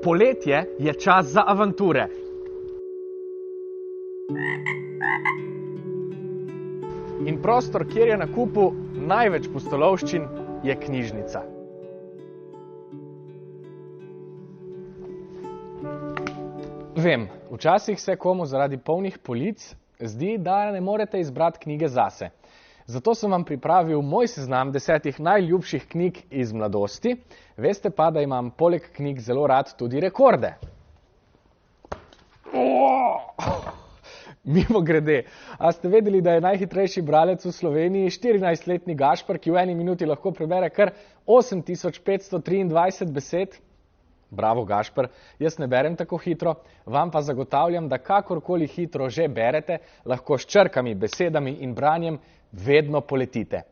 Poletje je čas za avanture. In prostor, kjer je na kupu največ pustolovščin, je knjižnica. Vem, včasih se komu zaradi polnih polic zdi, da ne morete izbrati knjige zase. Zato sem vam pripravil moj seznam 10 najljubših knjig iz mladosti. Veste pa, da imam poleg knjig zelo rad tudi rekorde. Mimogrede, a ste vedeli, da je najhitrejši bralec v Sloveniji 14-letni Gašper, ki v eni minuti lahko prebere kar 8523 besed? Bravo, Gašper, jaz ne berem tako hitro, vam pa zagotavljam, da kakorkoli hitro že berete, lahko s črkami, besedami in branjem vedno poletite.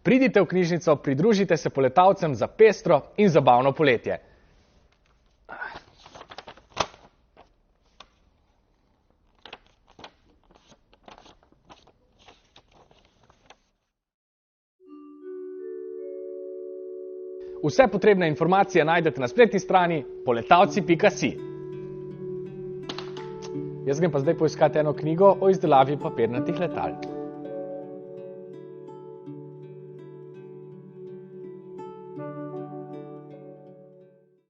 Pridite v knjižnico, pridružite se poletavcem za pestro in zabavno poletje. Vse potrebne informacije najdete na spletni strani poletavci.si. Jaz grem pa zdaj poiskati eno knjigo o izdelavi papirnatih letal.